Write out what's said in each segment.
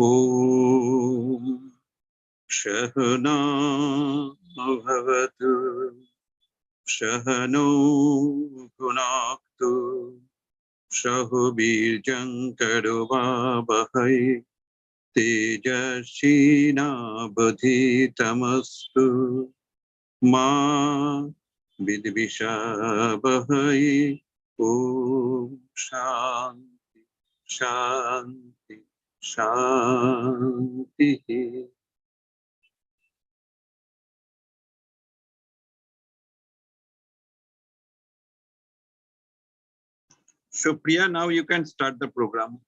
ॐ सहना भवतु सहनौ भुनक्तु सह वीर्यं करुवावहै तेजस्विनावधीतमस्तु मा विद्विषावहै। ॐ शान्ति शान्ति शान्तिः। So Priya, now you can start the program.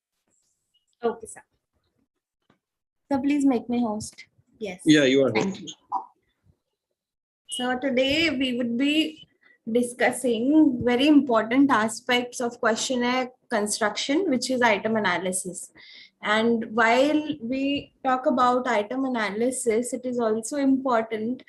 Okay, sir. So please make me host. Yes. Yeah, you are. Thank you. So today we would be discussing very important aspects of questionnaire construction, which is item analysis. And while we talk about item analysis, it is also important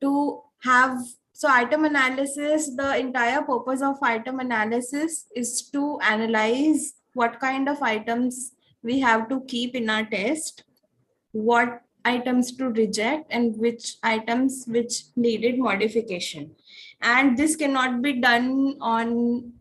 to have, so item analysis, the entire purpose of item analysis is to analyze what kind of items we have to keep in our test, what items to reject, and which items which needed modification. And this cannot be done on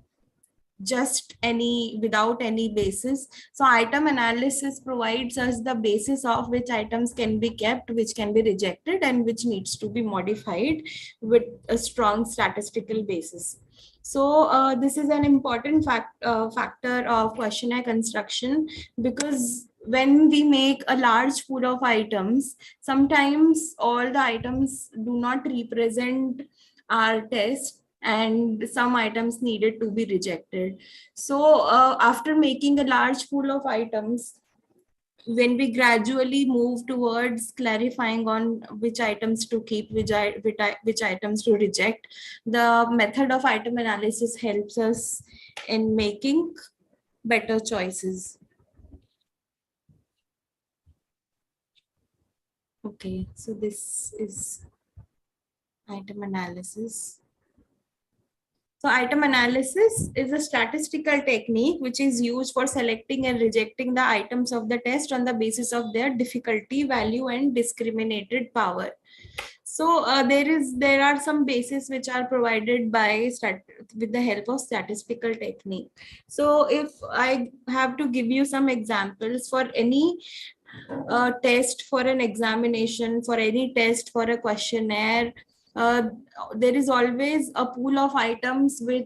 just without any basis. So item analysis provides us the basis of which items can be kept, which can be rejected, and which needs to be modified with a strong statistical basis. So this is an important factor of questionnaire construction, because when we make a large pool of items, sometimes all the items do not represent our test, and some items needed to be rejected. So after making a large pool of items, when we gradually move towards clarifying on which items to keep, which items to reject, the method of item analysis helps us in making better choices. Okay, so this is item analysis. So item analysis is a statistical technique which is used for selecting and rejecting the items of the test on the basis of their difficulty, value, and discriminated power. So there are some bases which are provided by with the help of statistical technique. So if I have to give you some examples for any test, for an examination, for any test, for a questionnaire, there is always a pool of items with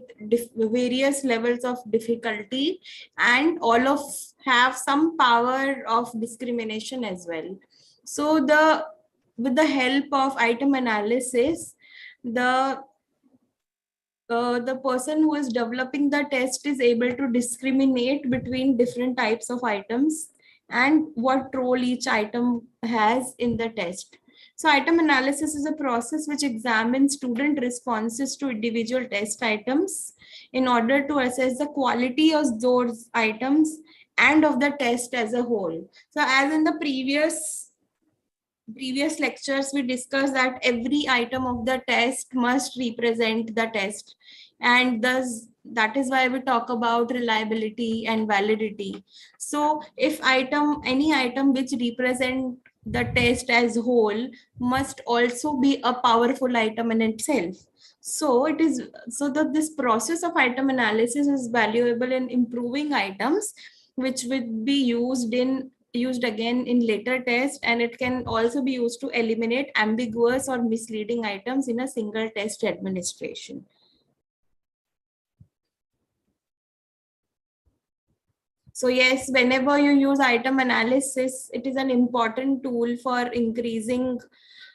various levels of difficulty, and all of have some power of discrimination as well. So with the help of item analysis, the person who is developing the test is able to discriminate between different types of items and what role each item has in the test. So item analysis is a process which examines student responses to individual test items in order to assess the quality of those items and of the test as a whole. So as in the previous lectures, we discussed that every item of the test must represent the test, and thus that is why we talk about reliability and validity. So if any item which represent the test as whole must also be a powerful item in itself. So this process of item analysis is valuable in improving items, which would be used again in later tests, and it can also be used to eliminate ambiguous or misleading items in a single test administration. So yes, whenever you use item analysis, it is an important tool for increasing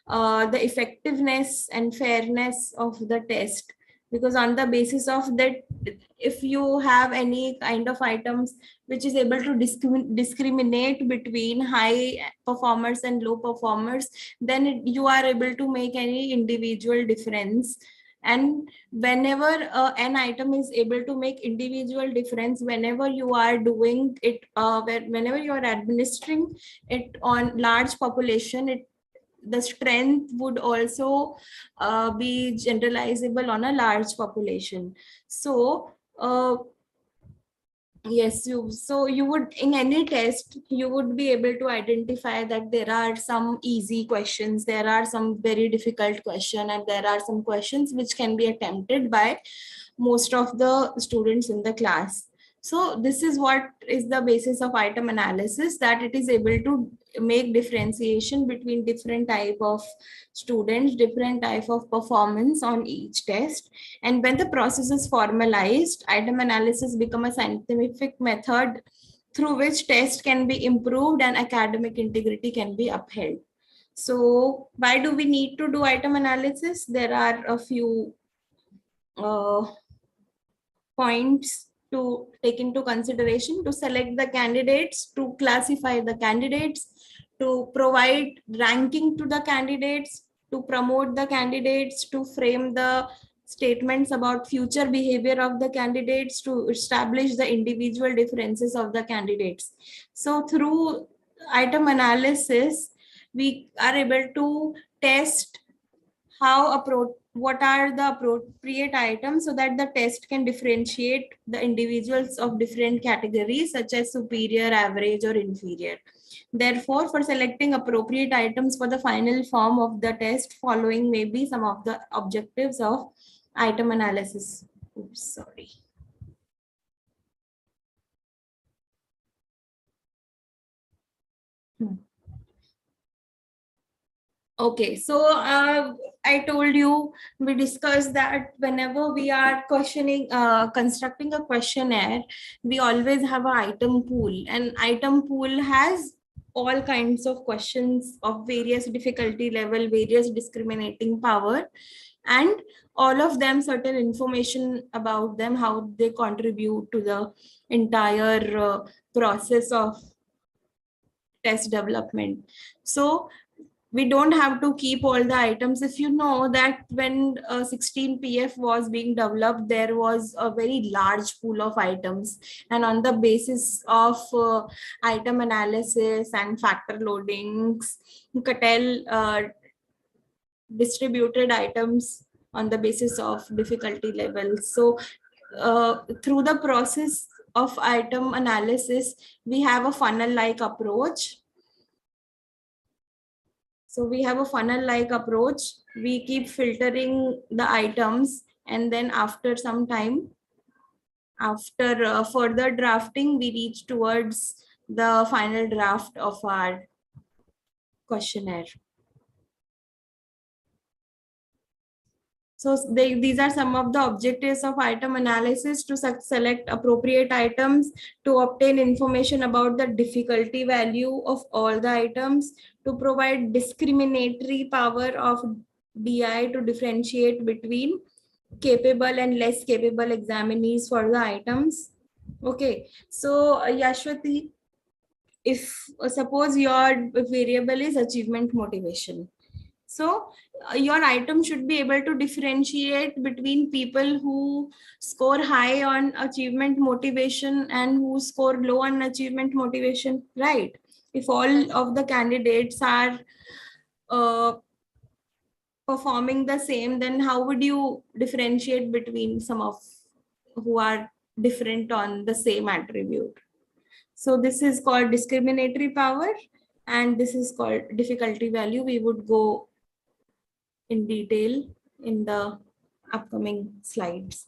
the effectiveness and fairness of the test, because on the basis of that, if you have any kind of items which is able to discriminate between high performers and low performers, then you are able to make any individual difference. And whenever an item is able to make individual difference, whenever you are doing it, whenever you are administering it on large population, the strength would also be generalizable on a large population. So Yes, you would, in any test, you would be able to identify that there are some easy questions, there are some very difficult question, and there are some questions which can be attempted by most of the students in the class. So this is what is the basis of item analysis, that it is able to make differentiation between different type of students, different type of performance on each test. And when the process is formalized, item analysis become a scientific method through which test can be improved and academic integrity can be upheld. So why do we need to do item analysis? There are a few uh, points to take into consideration: to select the candidates, to classify the candidates, to provide ranking to the candidates, to promote the candidates, to frame the statements about future behavior of the candidates, to establish the individual differences of the candidates. So through item analysis, we are able to test what are the appropriate items so that the test can differentiate the individuals of different categories such as superior, average, or inferior. Therefore, for selecting appropriate items for the final form of the test, following may be some of the objectives of item analysis. Oops, sorry. Okay, so I told you, we discussed that whenever we are constructing a questionnaire, we always have an item pool, and item pool has all kinds of questions of various difficulty level, various discriminating power, and all of them certain information about them, how they contribute to the entire process of test development. So we don't have to keep all the items. If you know that when 16 PF was being developed, there was a very large pool of items, and on the basis of item analysis and factor loadings, Cattell distributed items on the basis of difficulty levels. So through the process of item analysis, we have a funnel like approach. So we have a funnel like approach. We keep filtering the items, and then after some time, after further drafting, we reach towards the final draft of our questionnaire. So these are some of the objectives of item analysis: to select appropriate items, to obtain information about the difficulty value of all the items, to provide discriminatory power of DI to differentiate between capable and less capable examinees for the items. Okay, so Yashwati, if suppose your variable is achievement motivation, so your item should be able to differentiate between people who score high on achievement motivation and who score low on achievement motivation, right? If all of the candidates are uh, performing the same, then how would you differentiate between some of who are different on the same attribute? So this is called discriminatory power, and this is called difficulty value. We would go in detail in the upcoming slides.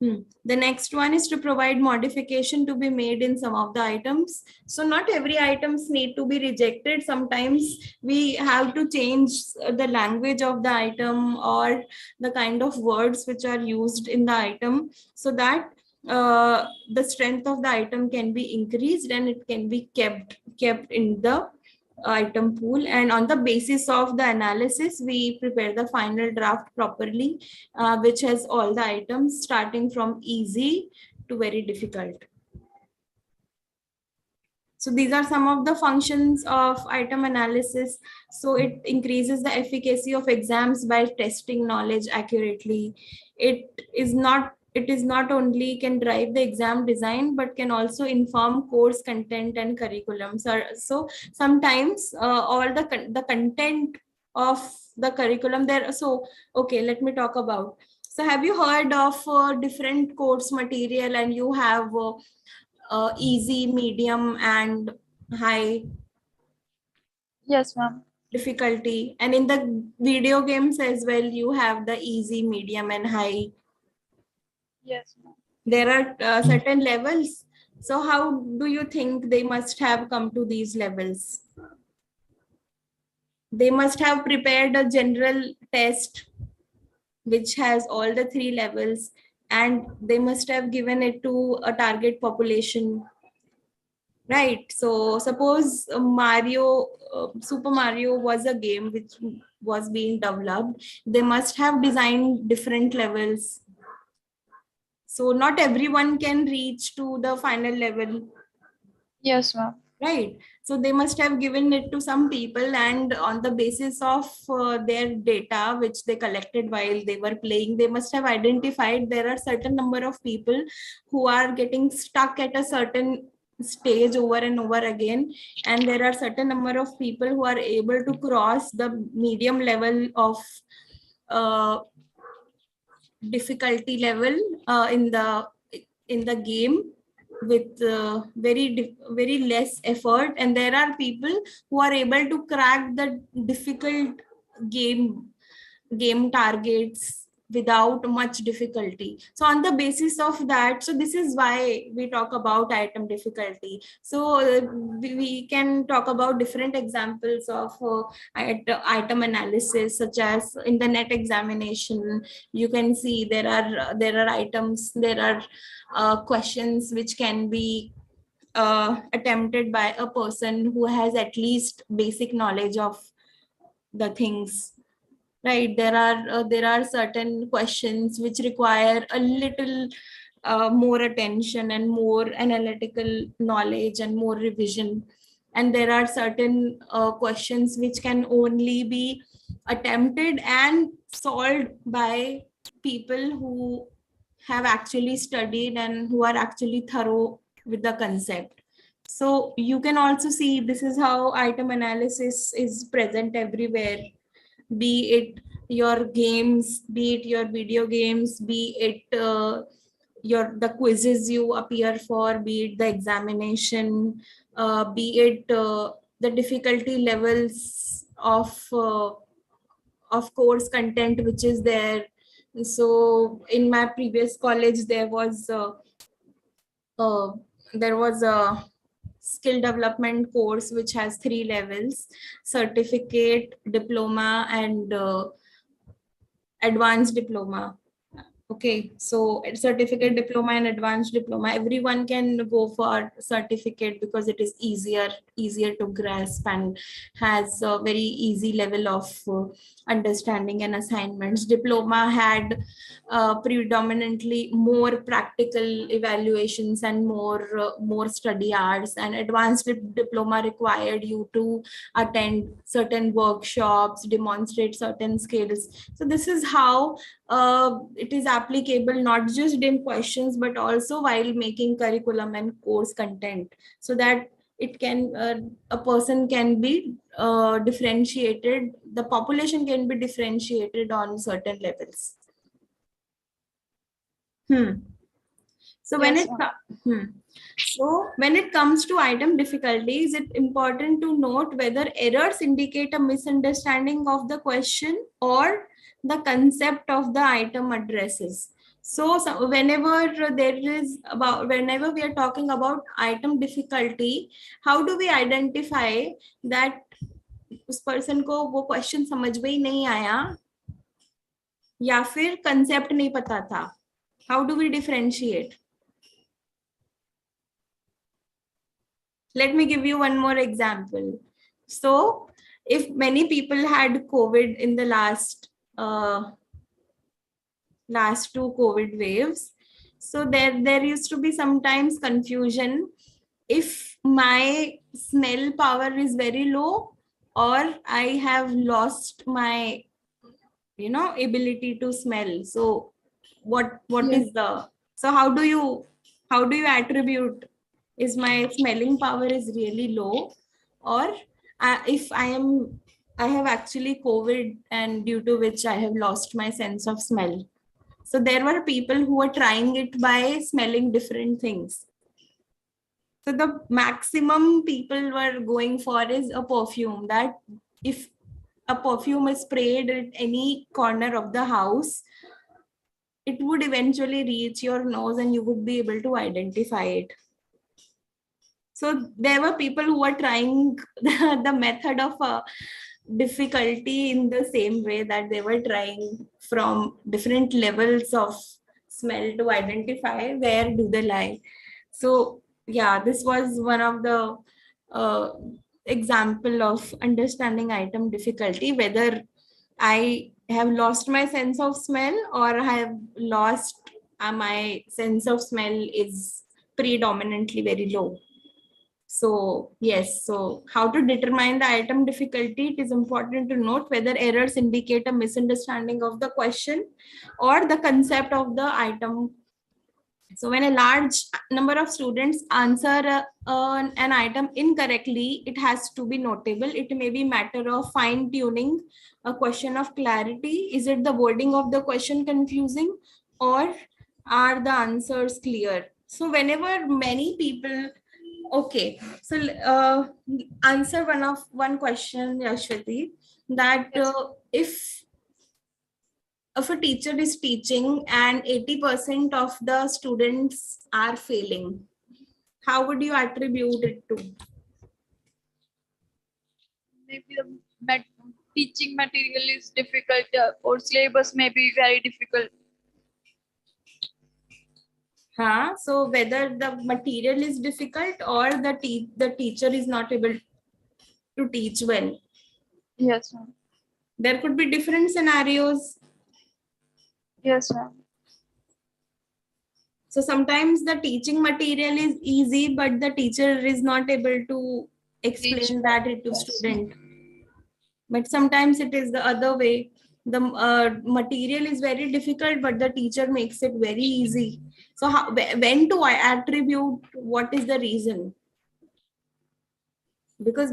The next one is to provide modification to be made in some of the items. So not every items need to be rejected. Sometimes we have to change the language of the item or the kind of words which are used in the item, so that the strength of the item can be increased and it can be kept in the item pool. And on the basis of the analysis, we prepare the final draft properly, which has all the items starting from easy to very difficult. So these are some of the functions of item analysis. So it increases the efficacy of exams by testing knowledge accurately. It is not only can drive the exam design, but can also inform course content and curriculum. So sometimes all the content of the curriculum there. So, okay, let me talk about. So have you heard of different course material, and you have easy, medium, and high Yes, ma'am. difficulty? And in the video games as well, you have the easy, medium, and high. Yes, ma'am. There are certain levels. So how do you think they must have come to these levels? They must have prepared a general test which has all the three levels, and they must have given it to a target population, right? So suppose Super Mario was a game which was being developed. They must have designed different levels, so not everyone can reach to the final level, Yes, ma'am. right? So they must have given it to some people, and on the basis of their data which they collected while they were playing, they must have identified there are certain number of people who are getting stuck at a certain stage over and over again, and there are certain number of people who are able to cross the medium level of uh, difficulty level in the game with very less effort, and there are people who are able to crack the difficult game targets without much difficulty. So on the basis of that, so this is why we talk about item difficulty. So we can talk about different examples of item analysis, such as in the net examination. You can see there are items, there are questions which can be attempted by a person who has at least basic knowledge of the things, right? There are certain questions which require a little more attention and more analytical knowledge and more revision, and there are certain questions which can only be attempted and solved by people who have actually studied and who are actually thorough with the concept. So you can also see this is how item analysis is present everywhere, be it your games, be it your video games, be it the quizzes you appear for, be it the examination, be it the difficulty levels of course content which is there. So in my previous college uh, there was a skill development course which has 3 levels: certificate, diploma, and advanced diploma. Okay, so certificate, diploma, and advanced diploma, everyone can go for certificate because it is easier to grasp and has a very easy level of understanding and assignments. Diploma had predominantly more practical evaluations and more study hours, and advanced diploma required you to attend certain workshops, demonstrate certain skills. So this is how it is applicable not just in questions but also while making curriculum and course content, so that it can a person can be differentiated, the population can be differentiated on certain levels. So when Yes, it ma'am. so when it comes to item difficulty, is it important to note whether errors indicate a misunderstanding of the question or the concept of the item addresses? So whenever whenever we are talking about item difficulty, how do we identify that उस person को वो question समझ में ही नहीं आया या फिर concept नहीं पता था? How do we differentiate? Let me give you one more example. So if many people had COVID in the last two COVID waves, so there used to be sometimes confusion if my smell power is very low or I have lost my ability to smell. So what Yes. is the, so how do you attribute, is my smelling power is really low, or if I am I have actually COVID, and due to which I have lost my sense of smell. So there were people who were trying it by smelling different things. So the maximum people were going for is a perfume, that if a perfume is sprayed at any corner of the house, it would eventually reach your nose and you would be able to identify it. So there were people who were trying the method of difficulty in the same way, that they were trying from different levels of smell to identify where do they lie. So yeah, this was one of the uh, example of understanding item difficulty, whether I have lost my sense of smell or I have lost my sense of smell is predominantly very low. So yes, so how to determine the item difficulty? It is important to note whether errors indicate a misunderstanding of the question or the concept of the item. So when a large number of students answer an item incorrectly, it has to be notable. It may be matter of fine tuning, a question of clarity. Is it the wording of the question confusing, or are the answers clear? So whenever many people, okay, so answer one question, Yashwati, that Yes. if a teacher is teaching and 80% of the students are failing, how would you attribute it to? Maybe the teaching material is difficult, or syllabus may be very difficult. So whether the material is difficult or the teacher is not able to teach well. Yes, ma'am. There could be different scenarios. Yes, ma'am. So sometimes the teaching material is easy, but the teacher is not able to Teach. explain that to Yes. student. But sometimes it is the other way. The material is very difficult, but the teacher makes it very easy. So when to attribute what is the reason? Because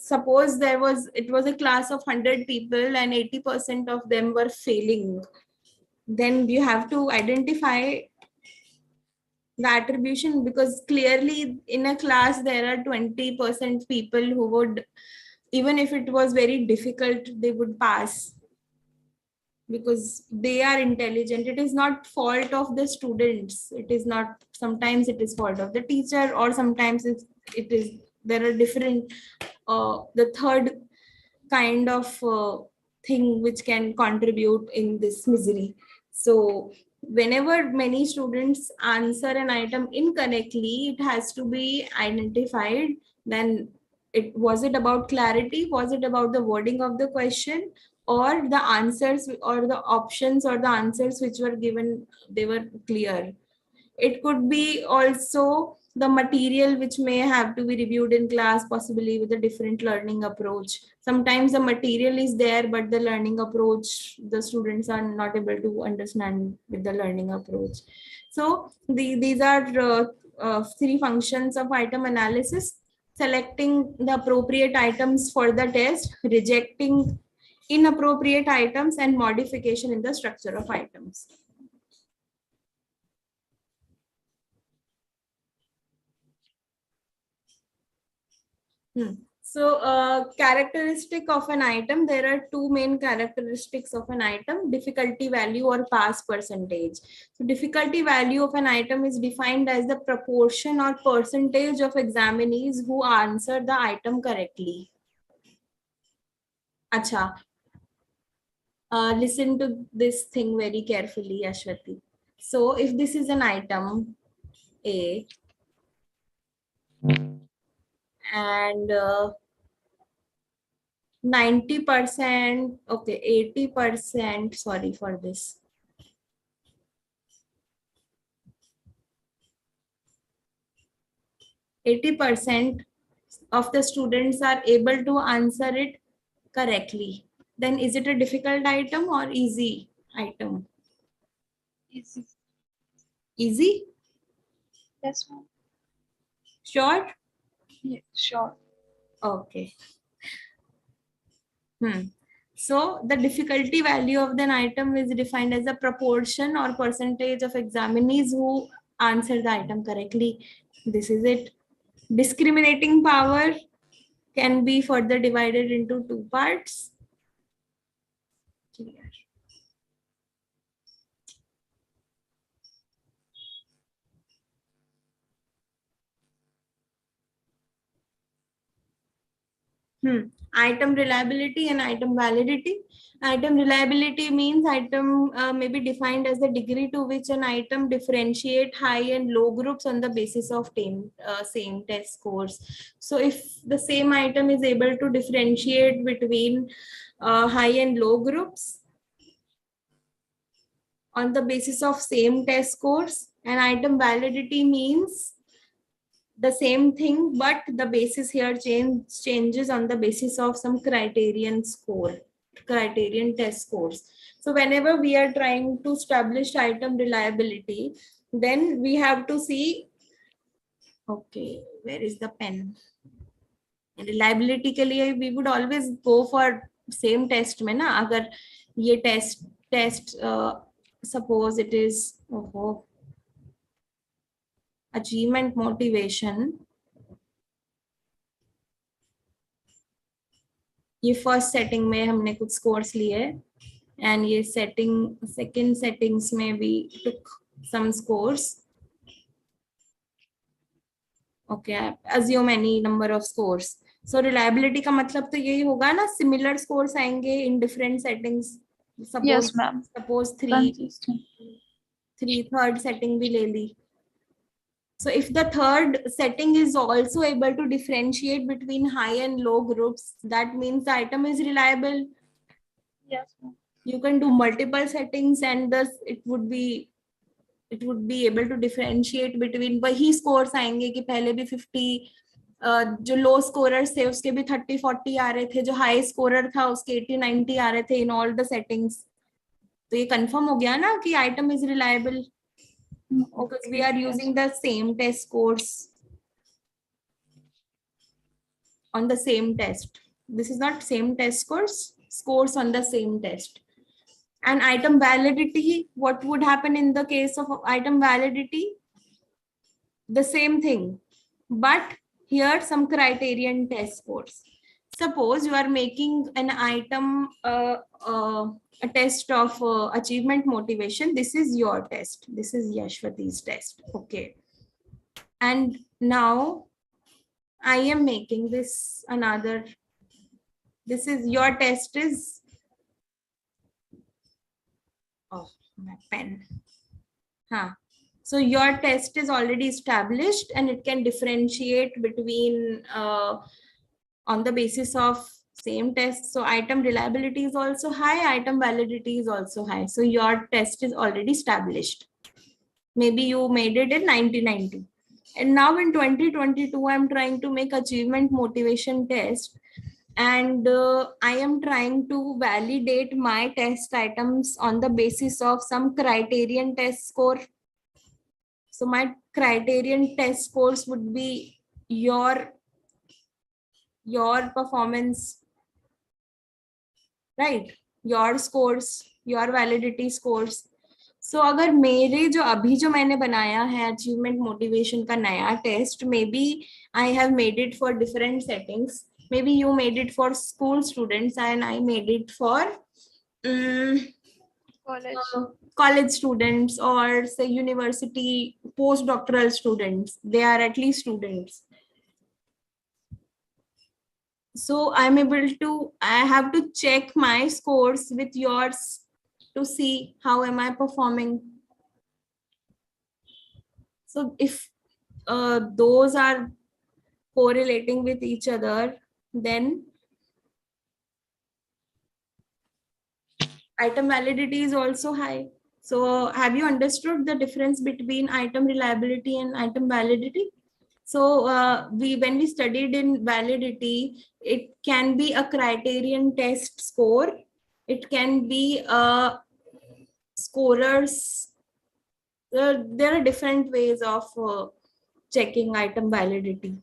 suppose it was a class of 100 people and 80% of them were failing, then you have to identify the attribution, because clearly in a class there are 20% people who would, even if it was very difficult, they would pass because they are intelligent. It is not fault of the students, it is not, sometimes it is fault of the teacher, or sometimes it is there are different the third kind of thing which can contribute in this misery. So whenever many students answer an item incorrectly, it has to be identified. Then it about clarity, was it about the wording of the question, or the answers or the options or the answers which were given, they were clear. It could be also the material which may have to be reviewed in class, possibly with a different learning approach. Sometimes the material is there, but the learning approach, the students are not able to understand with the learning approach. So these are three functions of item analysis: selecting the appropriate items for the test, rejecting inappropriate items, and modification in the structure of items. So characteristic of an item, there are two main characteristics of an item: difficulty value or pass percentage. So difficulty value of an item is defined as the proportion or percentage of examinees who answer the item correctly. Acha, listen to this thing very carefully, Ashwati. So if this is an item A, and 90%, okay, 80%, sorry for this. 80% of the students are able to answer it correctly. Then is it a difficult item or easy item? Easy. Easy? Yes, ma'am. Sure? Yeah, sure. Okay. So the difficulty value of an item is defined as a proportion or percentage of examinees who answer the item correctly. This is it. Discriminating power can be further divided into two parts. Item reliability and item validity. Item reliability means item may be defined as the degree to which an item differentiate high and low groups on the basis of same test scores. So if the same item is able to differentiate between high and low groups on the basis of same test scores, and item validity means the same thing, but the basis here changes on the basis of some criterion test scores. So whenever we are trying to establish item reliability, then we have to see, okay, where is the pen? Reliability के लिए we would always go for same test में ना, अगर ये test suppose it is achievement motivation, ये first setting में हमने कुछ स्कोर्स लिए एंड ये सेकंड सेटिंग्स में भी took some scores. Okay, assume any number of scores. So reliability का मतलब तो यही होगा ना, similar scores आएंगे in different settings. Yes, ma'am. Suppose three third setting भी ले ली. So if the third setting is also able to differentiate between high and low groups, that means the item is reliable. Yes, ma'am. You can do multiple settings and thus it would be able to differentiate between वही scores आएंगे कि पहले भी 50 जो low scorers थे उसके भी 30-40 आ रहे थे, जो high scorer था उसके 80-90 आ रहे थे in all the settings. तो ये confirm हो गया ना कि item is reliable. Because we are using the same test scores on the same test. This is not same test scores on the same test. And item validity, what would happen in the case of item validity? The same thing, but here some criterion test scores. Suppose you are making an item, a test of achievement motivation. This is your test. This is Yashwati's test. Okay. And now I am making this another. This is your test is. Oh, my pen. So your test is already established and it can differentiate between on the basis of same test. So item reliability is also high, item validity is also high. So your test is already established. Maybe you made it in 1990. And now in 2022, I'm trying to make achievement motivation test. And I am trying to validate my test items on the basis of some criterion test score. So my criterion test scores would be your performance, right? Your scores, your validity scores. So अगर मेरे जो अभी जो मैंने बनाया है achievement motivation का नया test, maybe I have made it for different settings. Maybe you made it for school students and I made it for college students, or say university postdoctoral students. They are at least students. So I have to check my scores with yours to see how am I performing. So if those are correlating with each other, then item validity is also high. So have you understood the difference between item reliability and item validity? So when we studied in validity, it can be a criterion test score. It can be scorers. There are different ways of checking item validity.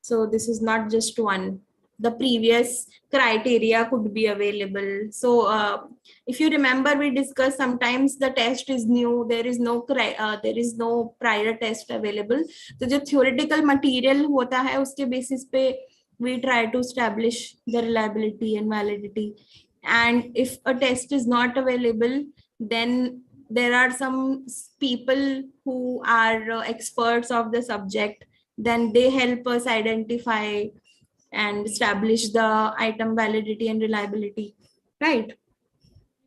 So this is not just one. the previous criteria could be available. So if you remember, we discussed sometimes the test is new, there is no prior test available. So जो theoretical material होता है उसके basis पे we try to establish the reliability and validity. And if a test is not available, then there are some people who are experts of the subject, then they help us identify and establish the item validity and reliability, right?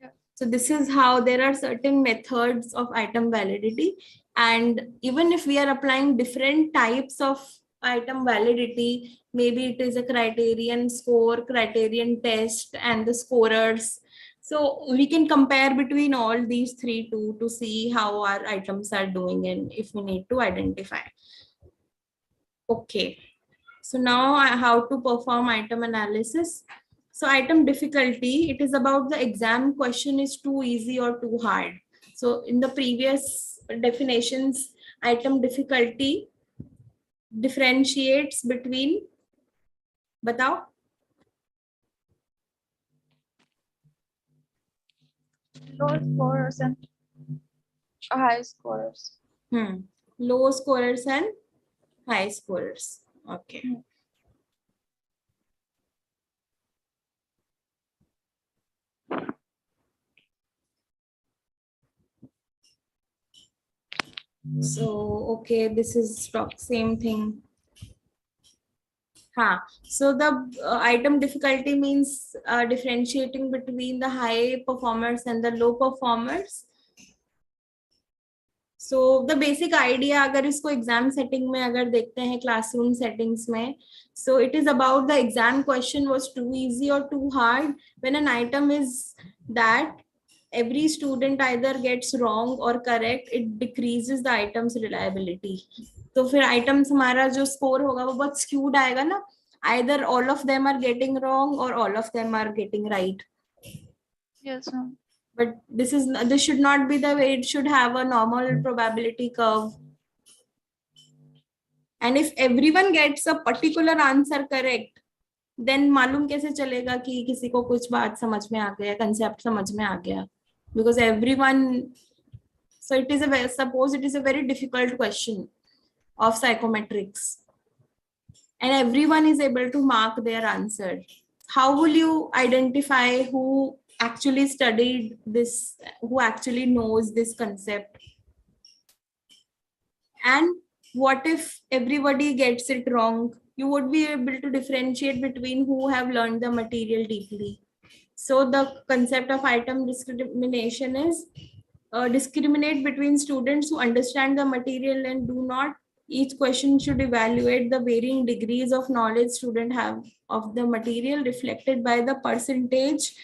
Yeah. So this is how there are certain methods of item validity. And even if we are applying different types of item validity, maybe it is a criterion score, criterion test, and the scorers. So we can compare between all these three to see how our items are doing and if we need to identify. Okay. So now how to perform item analysis. So item difficulty, it is about the exam question is too easy or too hard. So in the previous definitions, item difficulty differentiates between, batao? Low scorers and high scorers. Low scorers and high scorers. Okay. So, okay, this is same thing. So the item difficulty means differentiating between the high performers and the low performers. So the basic idea, अगर इसको exam setting में अगर देखते हैं classroom settings में, so it is about the exam question was too easy or too hard. When an item is that every student either gets wrong or correct, it decreases the item's reliability. तो फिर items हमारा जो score होगा वो बहुत skewed आएगा ना. Either all of them are getting wrong or all of them are getting right. Yes, ma'am. But this should not be the way. It should have a normal probability curve. And if everyone gets a particular answer correct, then मालूम कैसे चलेगा कि किसी को कुछ बात समझ में आ गया, concept समझ में आ गया? Because everyone, so it is suppose it is a very difficult question of psychometrics, and everyone is able to mark their answer. How will you identify who actually studied this, who actually knows this concept? And what if everybody gets it wrong? You would be able to differentiate between who have learned the material deeply. So the concept of item discrimination is discriminate between students who understand the material and do not. Each question should evaluate the varying degrees of knowledge students have of the material reflected by the percentage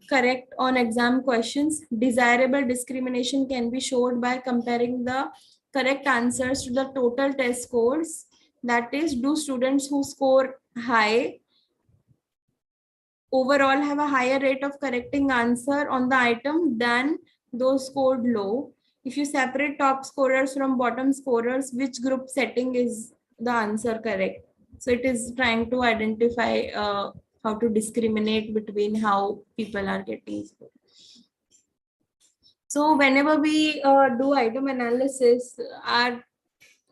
correct on exam questions. Desirable discrimination can be showed by comparing the correct answers to the total test scores. That is, do students who score high overall have a higher rate of correcting answer on the item than those scored low? If you separate top scorers from bottom scorers, which group setting is the answer correct? So it is trying to identify how to discriminate between how people are getting scored. So whenever we do item analysis,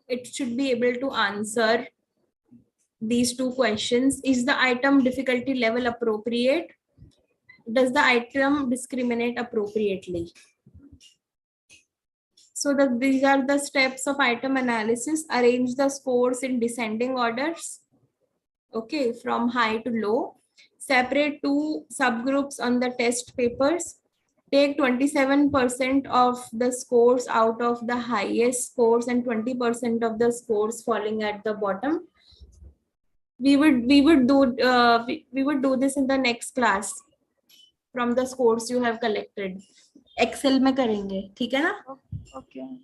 it should be able to answer these two questions. Is the item difficulty level appropriate? Does the item discriminate appropriately? So these are the steps of item analysis. Arrange the scores in descending orders. Okay, from high to low. Separate two subgroups on the test papers. Take 27% of the scores out of the highest scores and 20% of the scores falling at the bottom. We would do this in the next class from the scores you have collected. Excel में करेंगे, ठीक है ना? Okay.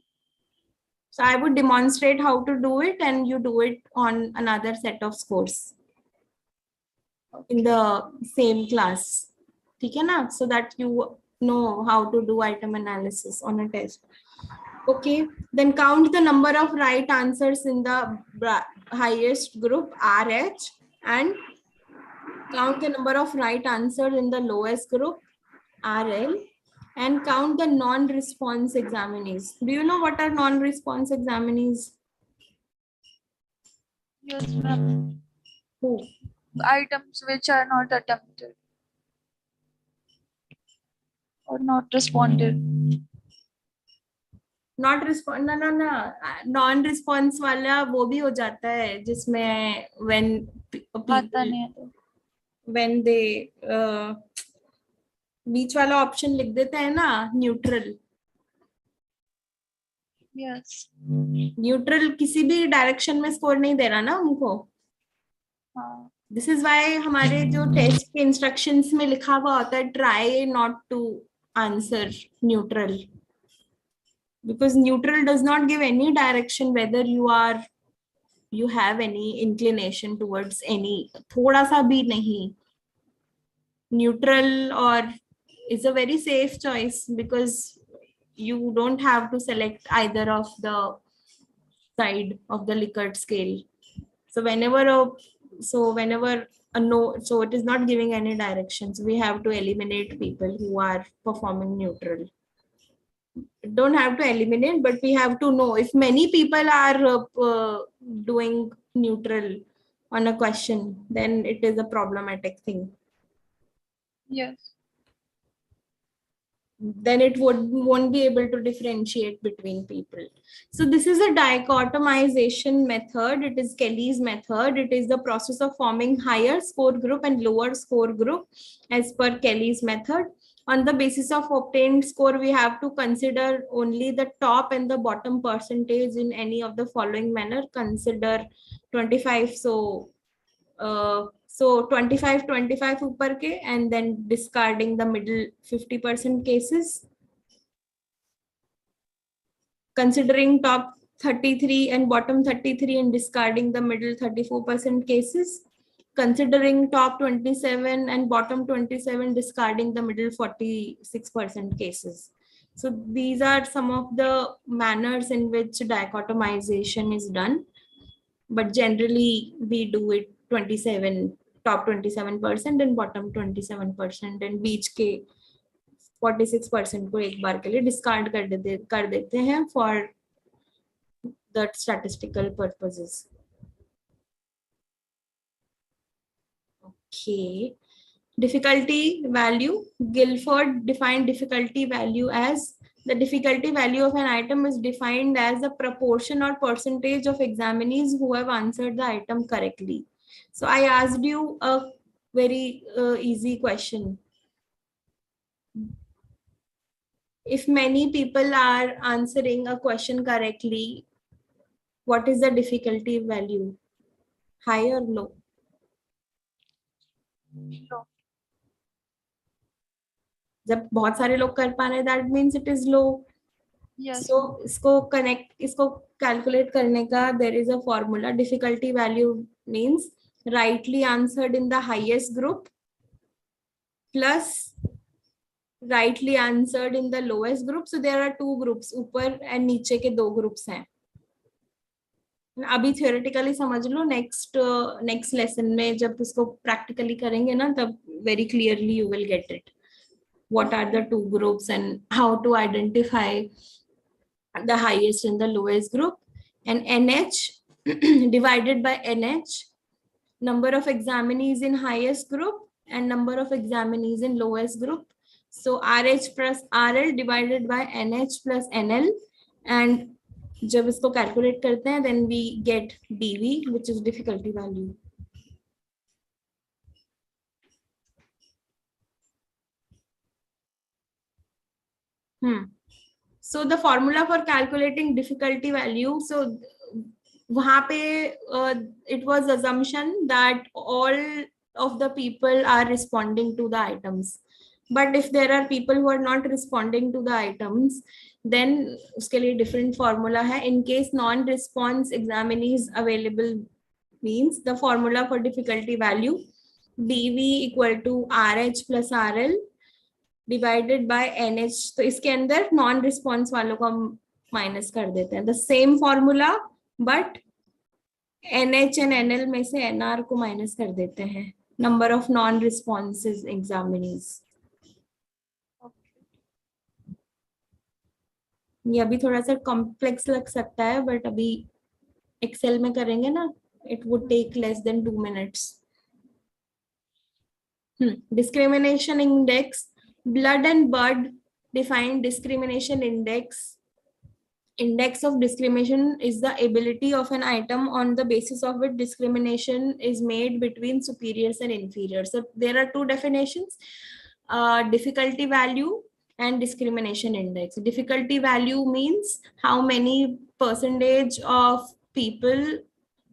So I would demonstrate how to do it and you do it on another set of scores in the same class. ठीक है ना? So that you know how to do item analysis on a test. Okay, then count the number of right answers in the highest group RH and count the number of right answers in the lowest group, RL, and count the non-response examinees. Do you know what are non-response examinees? Yes, ma'am. Who? Items which are not attempted or not responded. Not response ना ना ना non response वाला वो भी हो जाता है जिसमें आता नहीं है तो व्हेन दे बीच वाला ऑप्शन लिख देते हैं ना न्यूट्रल यस न्यूट्रल किसी भी डायरेक्शन में स्कोर नहीं दे रहा ना हमको हाँ दिस इज व्हाई हमारे जो टेस्ट के इंस्ट्रक्शंस में लिखा हुआ होता है try not to answer neutral because neutral does not give any direction whether you have any inclination towards any thoda sa bhi nahi neutral or is a very safe choice because you don't have to select either of the side of the Likert scale so whenever a no so it is not giving any directions we have to eliminate people who are performing neutral don't have to eliminate but we have to know if many people are doing neutral on a question then it is a problematic thing yes then it won't be able to differentiate between people so this is a dichotomization method it is Kelly's method it is the process of forming higher score group and lower score group as per Kelly's method on the basis of obtained score, we have to consider only the top and the bottom percentage in any of the following manner. Consider 25. So 25 upar ke, and then discarding the middle 50% cases. Considering top 33 and bottom 33 and discarding the middle 34% cases. Considering top 27 and bottom 27, discarding the middle 46% cases. So these are some of the manners in which dichotomization is done. But generally, we do it top 27% and bottom 27% and beach के 46% को एक बार के लिए discard कर देते हैं for the statistical purposes. Okay. Difficulty value. Guilford defined difficulty value as the difficulty value of an item is defined as the proportion or percentage of examinees who have answered the item correctly. So I asked you a very easy question. If many people are answering a question correctly, what is the difficulty value? High or low? low जब बहुत सारे लोग कर पा रहे that means it is low. yes So इसको calculate करने का there is a formula. Difficulty value means rightly answered in the highest group plus rightly answered in the lowest group. So there are two groups, ऊपर and नीचे के दो groups हैं. अभी theoretically समझ लो next lesson में जब इसको practically करेंगे ना तब very clearly you will get it. What are the two groups and how to identify the highest and the lowest group, and NH divided by NH, number of examinees in highest group and number of examinees in lowest group. So RH plus RL divided by NH plus NL, and जब इसको calculate करते हैं then we get DV, which is difficulty value. So the formula for calculating difficulty value, so वहाँ पे it was assumption that all of the people are responding to the items. But if there are people who are not responding to the items, then उसके लिए different formula है. In case non-response examinees available means the formula for difficulty value DV equal to RH plus RL divided by NH. तो इसके अंदर non response वालों को हम minus कर देते हैं. The same formula but NH and NL में से NR को माइनस कर देते हैं. number of non-responses examinees. ये अभी थोड़ा सा कॉम्प्लेक्स लग सकता है, बट अभी एक्सेल में करेंगे ना, it would take less than 2 minutes. Discrimination index. Blood and Bud define discrimination index. Index of discrimination is the ability of an item on the basis of which discrimination is made between superiors and inferiors. So there are two definitions, difficulty value and discrimination index. Difficulty value means how many percentage of people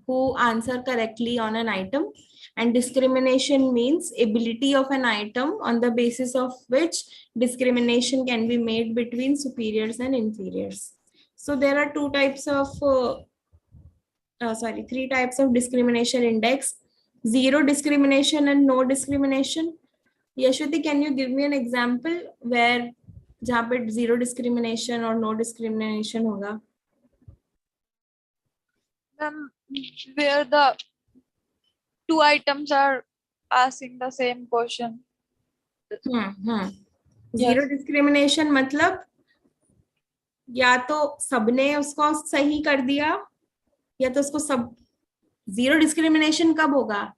who answer correctly on an item, and discrimination means ability of an item on the basis of which discrimination can be made between superiors and inferiors. So there are three types of discrimination index: zero discrimination and no discrimination. Yashwati, can you give me an example where जहाँ पे zero discrimination or no discrimination होगा? Where the two items are asking the same question. Zero discrimination मतलब या तो सबने उसको सही कर दिया या तो उसको सब. जीरो डिस्क्रिमिनेशन कब होगा?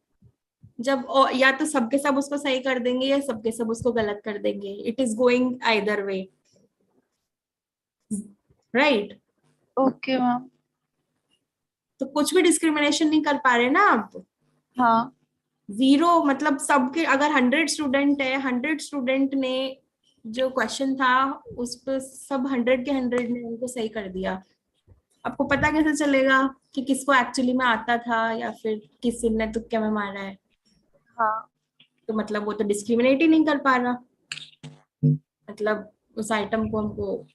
जब या तो सबके सब उसको सही कर देंगे या सबके सब उसको गलत कर देंगे. It is going either way, right? Okay ma'am. तो कुछ भी डिस्क्रिमिनेशन नहीं कर पा रहे ना आप. हाँ. जीरो मतलब सबके, अगर 100 स्टूडेंट है, 100 स्टूडेंट ने जो क्वेश्चन था उस पर सब 100 के 100 ने उनको सही कर दिया. आपको पता कैसे चलेगा कि किसको एक्चुअली में आता था या फिर किसी ने तुक्के में मारा है? हाँ. तो मतलब वो तो डिस्क्रिमिनेट ही नहीं कर पा रहा, मतलब उस आइटम को हमको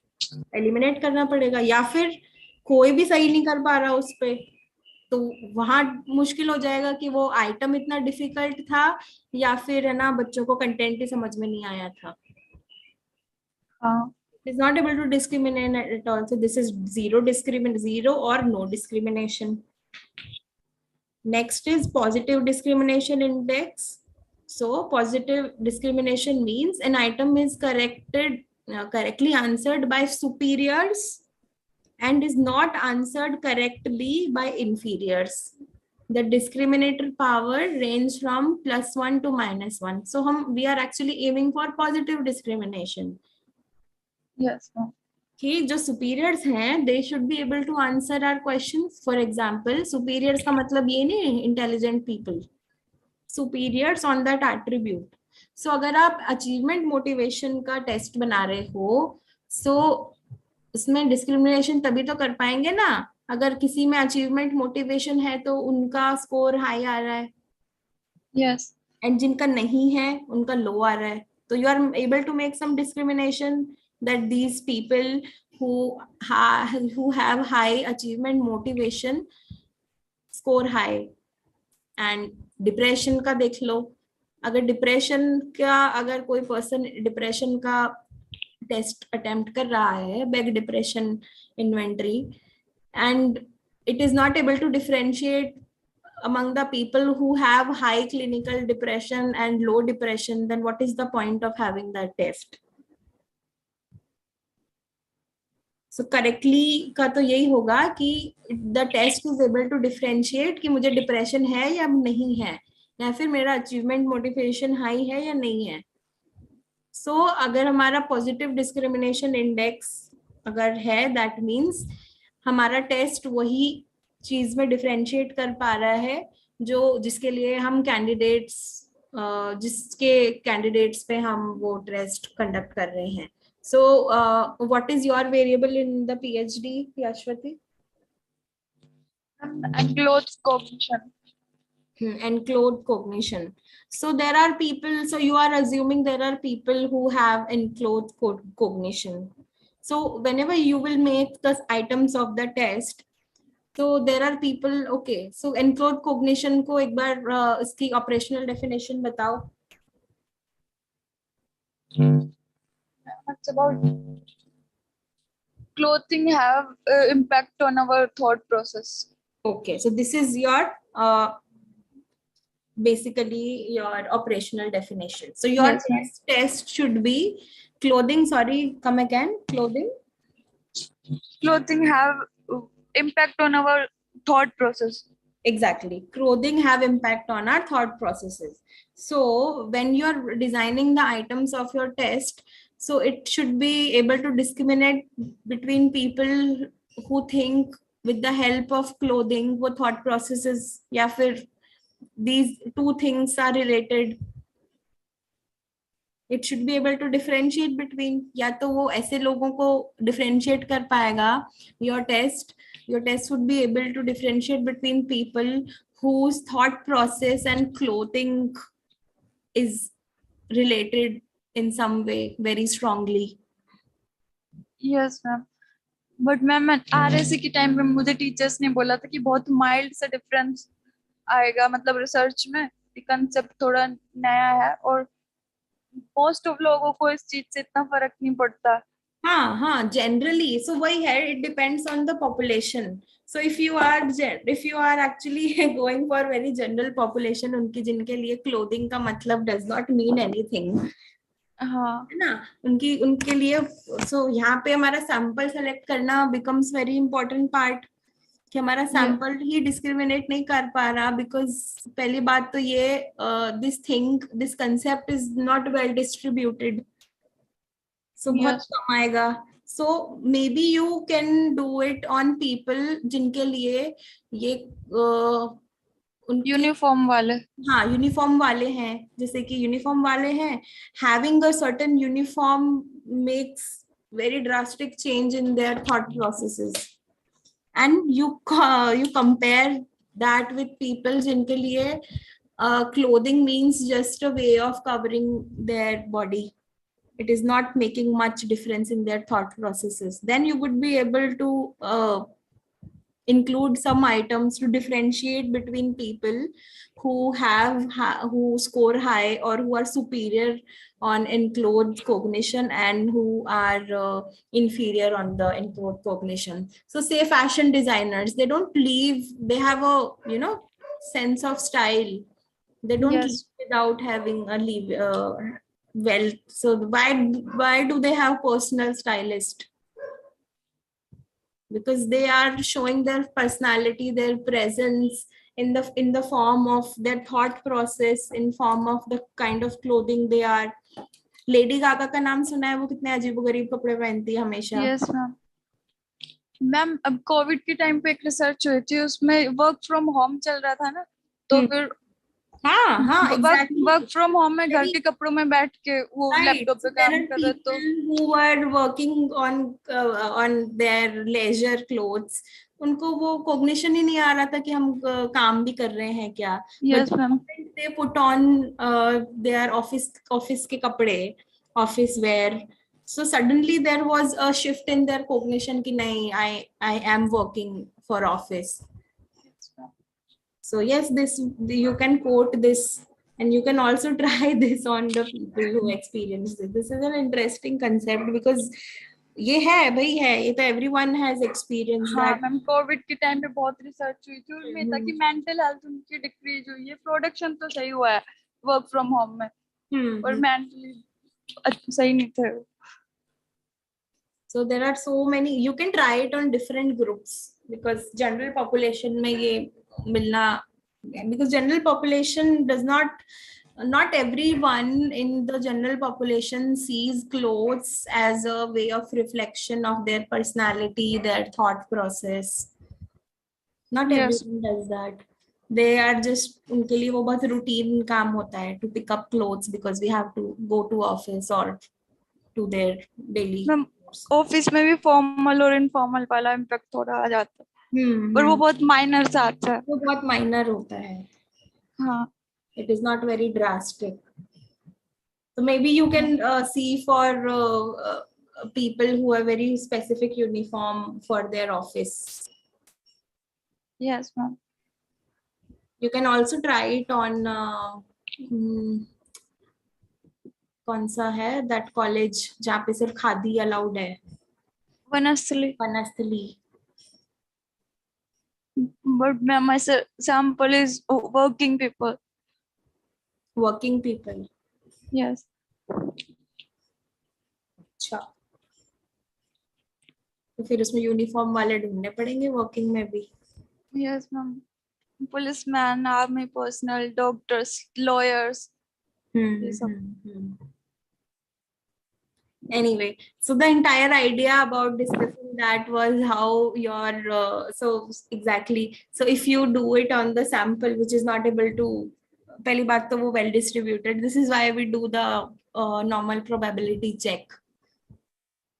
एलिमिनेट करना पड़ेगा. या फिर कोई भी सही नहीं कर पा रहा उस पे, तो वहां मुश्किल हो जाएगा कि वो आइटम इतना डिफिकल्ट था या फिर है ना बच्चों को कंटेंट ही समझ में नहीं आया था. Is not able to discriminate at all. So this is zero or no discrimination. Next is positive discrimination index. So positive discrimination means an item is correctly answered by superiors and is not answered correctly by inferiors. The discriminator power range from +1 to -1. So we are actually aiming for positive discrimination. Yes, ma'am. कि जो superiors हैं, they should be able to answer our questions. For example, superiors का मतलब ये नहीं intelligent people. Superiors on that attribute. So अगर आप achievement motivation का टेस्ट बना रहे हो, so उसमें discrimination तभी तो कर पाएंगे ना अगर किसी में achievement motivation है तो उनका स्कोर हाई आ रहा है. Yes. And जिनका नहीं है उनका लो आ रहा है. तो you are able to make some discrimination that these people who have high achievement motivation score high. And depression का देख लो, अगर depression का अगर कोई person depression का टेस्ट अटेम्प्ट कर रहा है, back depression inventory, and it is not able to differentiate among the people who have high clinical depression and low depression, then what is the point of having that test? So correctly का तो यही होगा कि the test is able to differentiate कि मुझे depression है या नहीं है, या फिर मेरा achievement motivation high है या नहीं है. So अगर हमारा positive discrimination index अगर है, that means हमारा टेस्ट वही चीज में डिफरेंशिएट कर पा रहा है जो जिसके लिए हम कैंडिडेट्स जिसके कैंडिडेट्स पे हम वो टेस्ट कंडक्ट कर रहे हैं. So what is your variable in the PhD, Yashwati? Enclosed cognition. Enclosed cognition. So there are people, so you are assuming there are people who have enclosed cognition. So whenever you will make the items of the test, so there are people, okay, so enclosed cognition को एक बार इसकी operational definition बताओ. It's about clothing have impact on our thought process. Okay, so this is your basically your operational definition. So your Yes, ma'am. test should be clothing. Sorry, come again. Clothing. Clothing have impact on our thought process. Exactly. Clothing have impact on our thought processes. So when you're designing the items of your test, so it should be able to discriminate between people who think with the help of clothing, वो thought processes या फिर these two things are related. It should be able to differentiate between, या तो वो ऐसे लोगों को differentiate कर पाएगा. Your test would be able to differentiate between people whose thought process and clothing is related in some way very strongly. Yes, ma'am. But ma'am RSC के time में मुझे टीचर्स ने बोला था कि बहुत माइल्ड सा डिफरेंस आएगा, मतलब रिसर्च में कंसेप्ट थोड़ा नया है और मोस्ट ऑफ लोगों को इस चीज से इतना फर्क नहीं पड़ता. हाँ, generally. So why here it depends on the population. So if you are actually going for very general population, उनकी जिनके लिए clothing का मतलब does not mean anything. हाँ. है ना, उनके लिए. So यहाँ पे हमारा sample select करना becomes very important part. कि हमारा sample ही discriminate नहीं कर पा रहा, because पहली बात तो ये this concept is not well distributed. So बहुत कम आएगा. So maybe you can do it on people जिनके लिए ये यूनिफॉर्म वाले. हाँ, यूनिफॉर्म वाले हैं. जैसे कि यूनिफॉर्म वाले हैं, having a certain uniform makes very drastic change in their thought processes, and you compare that with people जिनके लिए clothing means just a way of covering their body. It is not making much difference in their thought processes. Then you would be able to include some items to differentiate between people who score high or who are superior on enclosed cognition and who are inferior on the enclosed cognition. So say fashion designers, they have a sense of style. They don't live without having a wealth. So why do they have personal stylist? Because they are showing their personality, their presence in the form of their thought process, in form of the kind of clothing they are. Lady Gaga का नाम सुना है? वो कितने अजीबोगरीब कपड़े पहनती है हमेशा. Yes ma'am. मैम अब कोविड के टाइम पे एक रिसर्च हुई थी, उसमें वर्क फ्रॉम होम चल रहा था ना, तो फिर हाँ exactly. वर्क फ्रॉम होम में घर के कपड़ों में बैठ के वो लैपटॉप पे काम कर रहे. तो who were working on their leisure clothes, उनको वो cognition ही नहीं आ रहा था कि हम काम भी कर रहे हैं क्या. Yes, ma'am. They put on their office के कपड़े, office wear. So suddenly there was a shift in their cognition कि नहीं, I am working for office. So yes, you can quote this, and you can also try this on the people who experience this. This is an interesting concept because ये है भाई है, ये तो everyone has experienced that. हाँ ma'am, Covid के time पे बहुत रिसर्च हुई थी उसमें था कि मेंटल हेल्थ उनकी डिक्रीज हुई है. प्रोडक्शन तो सही हुआ है वर्क फ्रॉम होम में, और मेंटली सही नहीं थे. So there are so many. You can try it on different groups, because general population में ये मिलना, because general population does not everyone in the general population sees clothes as a way of reflection of their personality, their thought process. Not everyone does that. They are just, उनके लिए वो बहुत routine काम होता है to pick up clothes because we have to go to office or to their daily. Office में भी formal और इनफॉर्मल वाला इम्पैक्ट थोड़ा आ जाता है, पर वो बहुत माइनर सा आता है. वो बहुत माइनर होता है. हाँ. It is not very drastic. So maybe you can see for people who have very specific uniform for their office. Yes, ma'am. You can also try it on कौन सा है that college जहाँ पे सिर्फ khadi allowed है? Banasthali. But ma'am, my sample is working people. working people. Yes. अच्छा, तो फिर उसमें यूनिफॉर्म वाले ढूंढने पड़ेंगे वर्किंग में भी. Yes, ma'am. Policeman, army personnel, doctors, lawyers. ये सब. Anyway, so the entire idea about discussing that was how your so exactly, so if you do it on the sample which is not able to, पहली बात तो वो well distributed, this is why we do the normal probability check,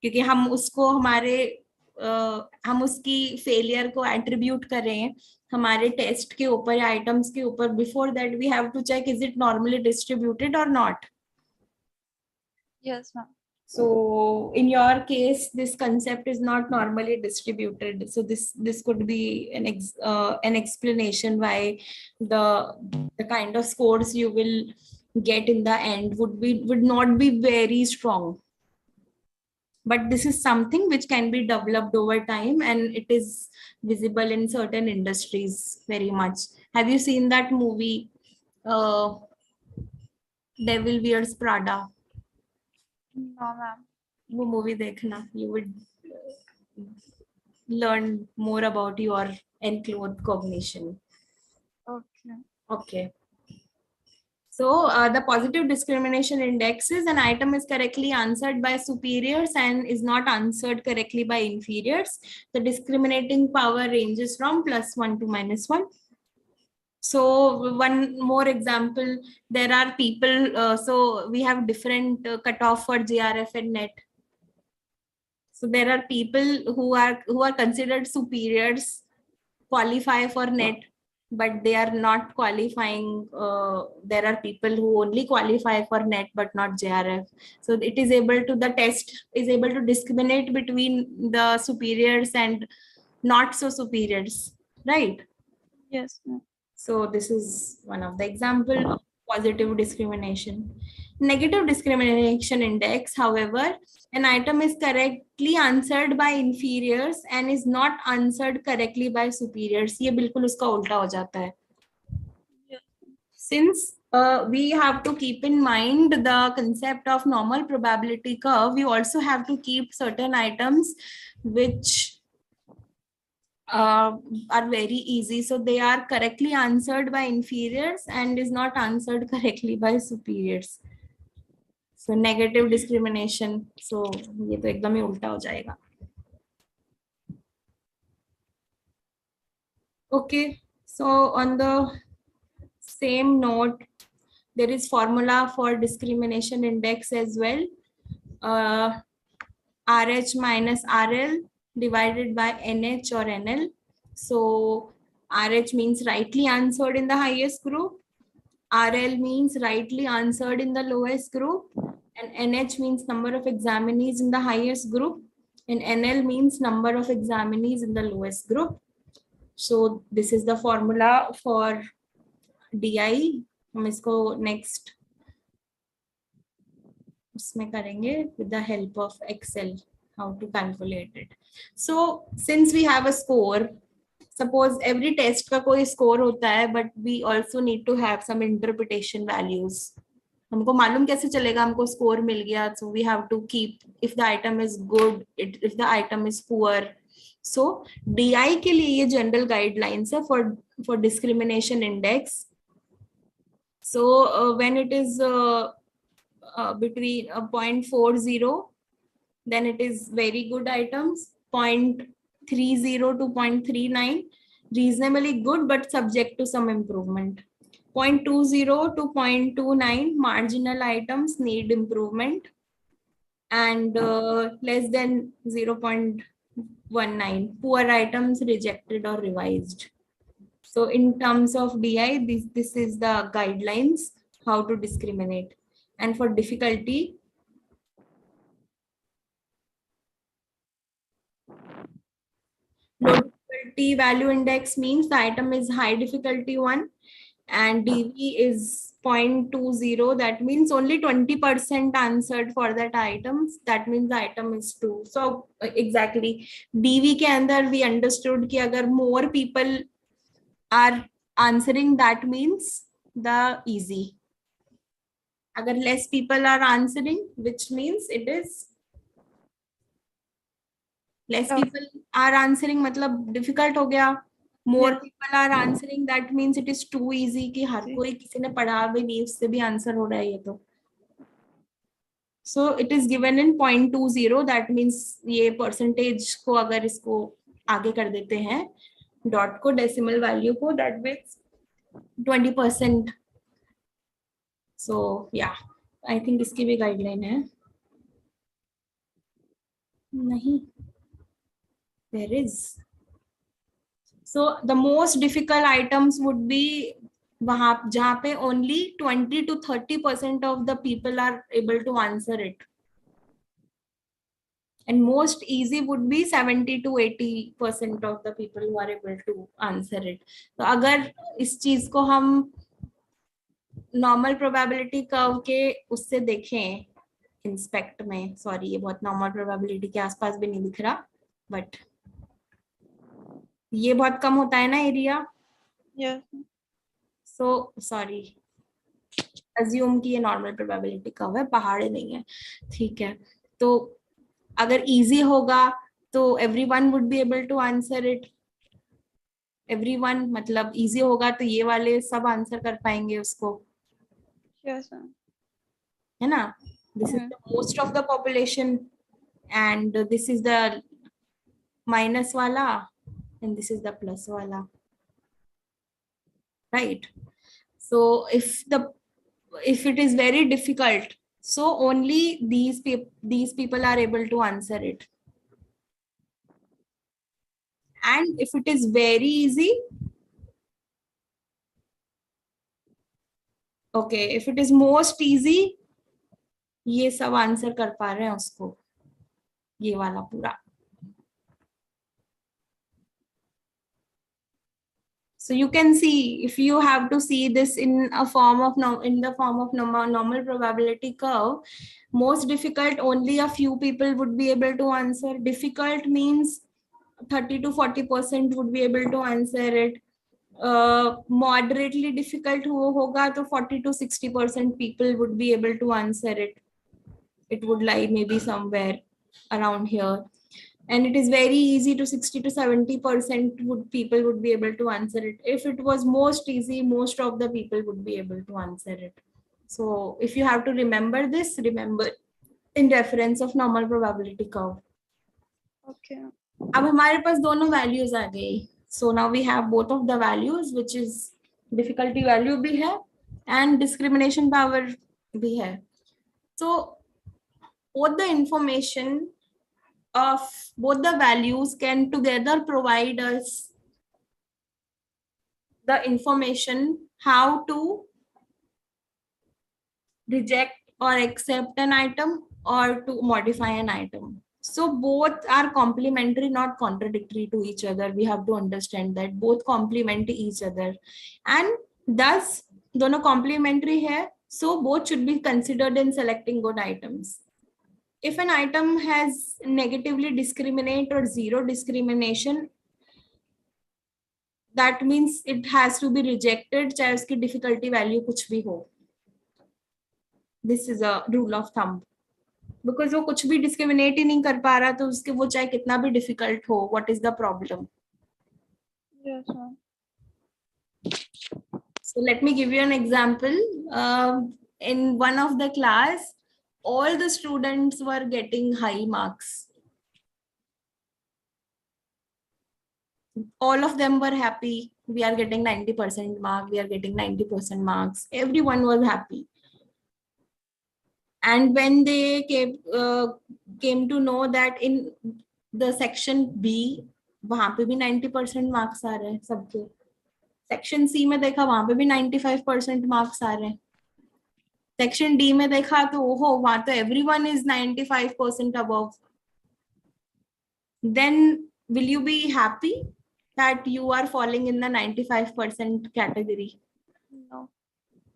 क्योंकि हम उसको हमारे हम उसकी फेलियर को एट्रीब्यूट कर रहे हैं हमारे टेस्ट के ऊपर या आइटम्स के ऊपर. Before that we have to check is it normally distributed और not. Yes, ma'am. So in your case, this concept is not normally distributed. So this could be an explanation why the kind of scores you will get in the end would not be very strong. But this is something which can be developed over time, and it is visible in certain industries very much. Have you seen that movie, Devil Wears Prada? No, ma'am. वो movie देखना, you would learn more about your enclosed cognition. Okay. Okay. So the positive discrimination index is an item is correctly answered by superiors and is not answered correctly by inferiors. The discriminating power ranges from +1 to -1. So one more example, there are people, so we have different cutoff for JRF and NET. So there are people who are considered superiors, qualify for NET, but they are not qualifying. There are people who only qualify for NET but not JRF. So it is able to, the test is able to discriminate between the superiors and not so superiors, right? Yes, ma'am. So this is one of the example of positive discrimination. Negative discrimination index, however, an item is correctly answered by inferiors and is not answered correctly by superiors. ये बिल्कुल उसका उल्टा हो जाता है. Since we have to keep in mind the concept of normal probability curve, we also have to keep certain items which are very easy. So they are correctly answered by inferiors and is not answered correctly by superiors. So negative discrimination. So ये तो एकदम ही उल्टा हो जाएगा. Okay. So on the same note, there is formula for discrimination index as well. RH minus RL divided by NH or NL. So RH means rightly answered in the highest group, RL means rightly answered in the lowest group, and NH means number of examinees in the highest group, and NL means number of examinees in the lowest group. So this is the formula for DI. हम इसको next उसमें करेंगे with the help of Excel, how to calculate it. So since we have a score, suppose every test का कोई score होता है, but we also need to have some interpretation values. हमको मालूम कैसे चलेगा हमको score मिल गया? So we have to keep, if the item is good, if the item is poor. So DI के लिए ये general guidelines है for discrimination index. So when it is between 0.40, then it is very good items. 0.30 to 0.39, reasonably good but subject to some improvement. 0.20 to 0.29, marginal items need improvement, and less than 0.19, poor items rejected or revised. So in terms of DI, this is the guidelines how to discriminate. And for difficulty, low difficulty value index means the item is high difficulty one, and DV is 0.20. That means only 20% answered for that items. That means the item is 2. So exactly, DV के अंदर we understood कि अगर more people are answering, that means the easy. अगर less people are answering, which means it is less Tough. people are answering, मतलब difficult हो गया. More people are answering, that means it is too easy कि हर कोई किसी ने पढ़ा भी नहीं उससे भी आंसर हो रहा है ये तो. So it is given in 0.20, that means ये percentage को अगर इसको आगे कर देते हैं डॉट को डेसिमल वैल्यू को, that means 20%. So yeah, I think इसकी भी गाइडलाइन है. नहीं, there is. So the most difficult items would be वहां जहाँ पे only 20 to 30% of the people are able to answer it, and most easy would be 70 to 80% of the people who are able to answer it. तो अगर इस चीज को हम normal probability curve के उससे देखें इंस्पेक्ट में, सॉरी ये बहुत नॉर्मल प्रोबेबिलिटी के आसपास भी नहीं दिख रहा, बट ये बहुत कम होता है ना area. Yes. So sorry, assume कि ये नॉर्मल प्रोबेबिलिटी कर्व है, पहाड़ नहीं है, ठीक है. तो अगर इजी होगा तो everyone would be able to answer it. Everyone मतलब इजी होगा तो ये वाले सब आंसर कर पाएंगे उसको, Yes, ma'am. है ना. This is the most of the population and this is the minus वाला and this is the plus wala, right? So if it is very difficult, so only these people are able to answer it. And if it is very easy, okay, if it is most easy, ये सब answer कर पा रहे हैं उसको, ये वाला पूरा. So you can see, if you have to see this in the form of normal probability curve, most difficult only a few people would be able to answer. Difficult means 30 to 40% would be able to answer it. Moderately difficult होगा तो 40 to 60% people would be able to answer it. It would lie maybe somewhere around here. And it is very easy to 60 to 70% people would be able to answer it. If it was most easy, most of the people would be able to answer it. So if you have to remember this, remember in reference of normal probability curve. Okay. अब हमारे पास दोनों values आ गई. So now we have both of the values, which is difficulty value भी है and discrimination power भी है. So both the information of both the values can together provide us the information how to reject or accept an item or to modify an item. So both are complementary, not contradictory to each other. We have to understand that both complement each other, and thus दोनों complementary है, so both should be considered in selecting good items. If an item has negatively discriminate or zero discrimination, that means it has to be rejected, चाहे उसकी difficulty value कुछ भी हो. This is a rule of thumb. Because वो कुछ भी discriminate ही नहीं कर पा रहा तो उसके वो चाहे कितना भी difficult हो, what is the problem? Yes, ma'am. So let me give you an example. In one of the class, all the students were getting high marks. All of them were happy. We are getting 90% mark. We are getting 90% marks. Everyone was happy. And when they came to know that in the section B, वहाँ पे भी 90% marks आ रहे हैं सबके. Section C में देखा वहाँ पे भी 95% marks आ रहे हैं. Section D में देखा तो ओहो वहाँ तो everyone is 95% above. Then will you be happy that you are falling in the 95% category? No.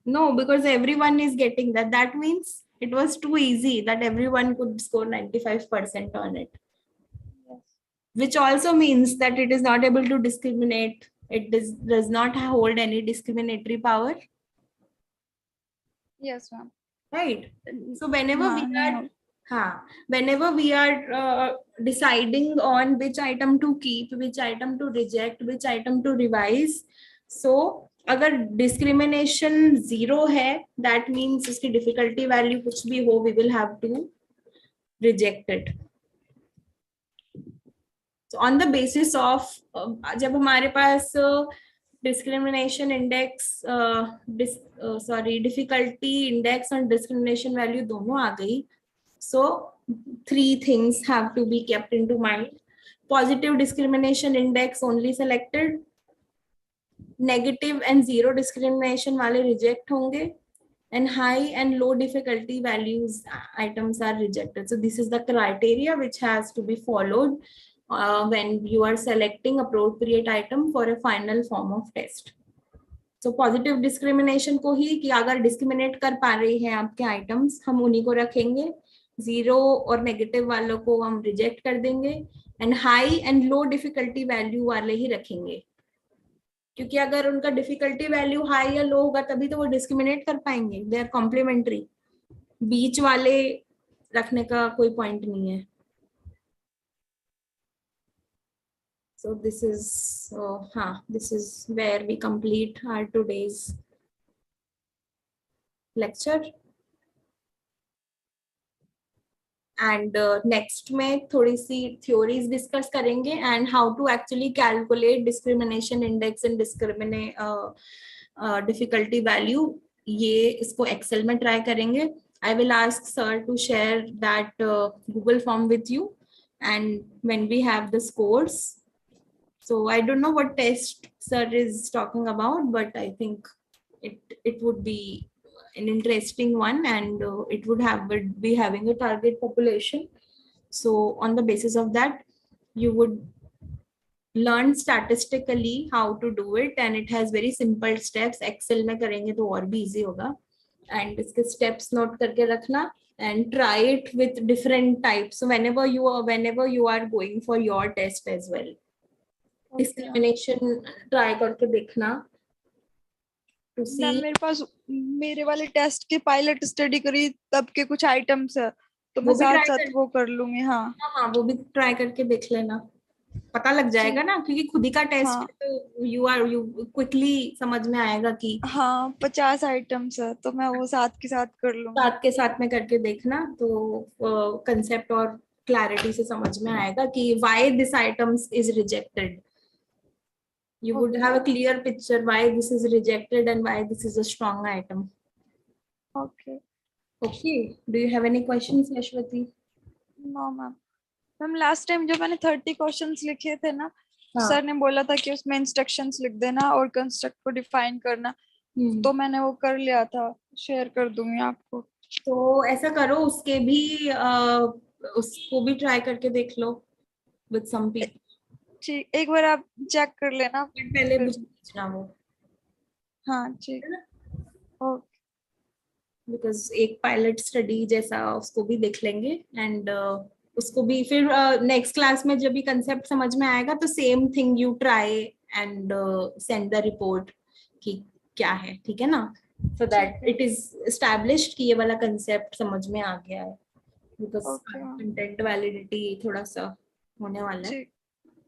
No, because everyone is getting that. That means it was too easy that everyone could score 95% on it. Yes. Which also means that it is not able to discriminate. It does not hold any discriminatory power. Yes, ma'am. right? So whenever we हाँ, are whenever we are deciding on which item to keep, which item to reject, which item to revise, so अगर discrimination 0 है, that means उसकी difficulty value कुछ भी हो, we will have to reject it. So on the basis of जब हमारे पास discrimination index difficulty index और discrimination value दोनों आ गई, so 3 things have to be kept into mind. Positive discrimination index only selected, negative and 0 discrimination वाले reject होंगे, and high and low difficulty values items are rejected. So this is the criteria which has to be followed when you are selecting appropriate item for a final form of test. So positive discrimination को ही कि अगर discriminate कर पा रहे हैं आपके items, हम उन्हीं को रखेंगे, 0 और negative वालों को हम reject कर देंगे, and high and low difficulty value वाले ही रखेंगे, क्योंकि अगर उनका डिफिकल्टी वैल्यू हाई या लो होगा तभी तो वो डिस्क्रिमिनेट कर पाएंगे, दे आर कॉम्प्लीमेंट्री, बीच वाले रखने का कोई पॉइंट नहीं है. So this is where we complete our today's lecture. And next में थोड़ी सी theories discuss करेंगे and how to actually calculate discrimination index and difficulty value. ये इसको Excel में try करेंगे. I will ask sir to share that Google form with you, and when we have the scores. So I don't know what test sir is talking about, but I think it would be an interesting one, and it would be having a target population. So on the basis of that, you would learn statistically how to do it, and it has very simple steps. Excel में करेंगे तो और भी easy होगा, and इसके steps note करके रखना, and try it with different types. So whenever you are going for your test as well, discrimination try करके देखना. मैम मेरे पास मेरे वाले टेस्ट के पायलट स्टडी करी तब के कुछ आइटम्स है, तो मैं साथ साथ वो कर लूंगी. हाँ, वो भी ट्राई करके देख लेना, पता लग जाएगा ना, क्योंकि खुद ही का टेस्ट तो यू क्विकली समझ में आएगा कि 50 आइटम्स है, तो मैं वो साथ के साथ कर लूंगी. साथ के साथ में करके देखना, तो कंसेप्ट और क्लैरिटी से समझ में आएगा कि why this items is rejected. You would have a clear picture why this is rejected and why this is a strong item. Okay. Do you have any questions, Ashwati? No, ma'am. Ma'am last time जब मैंने 30 questions लिखे थे ना, sir ने बोला था कि उसमें इंस्ट्रक्शंस लिख देना और कंस्ट्रक्ट को डिफाइन करना, तो मैंने वो कर लिया था, शेयर कर दूंगी आपको. तो ऐसा करो, उसको भी ट्राई करके देख लो विद सम पीपल. ठीक, एक बार आप चेक कर लेना पहले पूछना वो. हाँ ठीक, ओके. बिकॉज एक पायलट स्टडी जैसा उसको भी देख लेंगे, एंड उसको भी फिर नेक्स्ट क्लास में जब भी कंसेप्ट समझ में आएगा तो same thing you try and send the report कि क्या है, ठीक है ना, so that it is established कि ये वाला कंसेप्ट समझ में आ गया है, बिकॉज कंटेंट वैलिडिटी थोड़ा सा होने वाला है.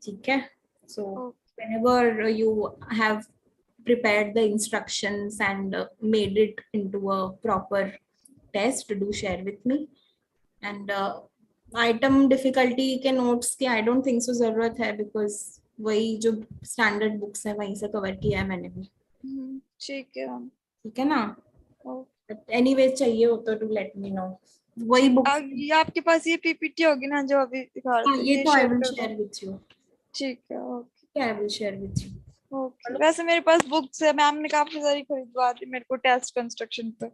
ठीक है. So whenever you have prepared the instructions and made it into a proper test, do share with me. And item difficulty के notes की I don't think so जरूरत है, because वही जो standard books है वहीं से cover किया है मैंने भी. ठीक है ना. Anyway चाहिए हो तो do let me know. वही बुक ये आपके पास ये पीपीटी होगी ना जो अभी दिखा रहे थे, ये तो I will share with you. ठीक है, okay. I will share with you. Okay. वैसे मेरे पास बुक्स है, मैम ने काफी सारी खरीदवा दी मेरे को टेस्ट कंस्ट्रक्शन पे.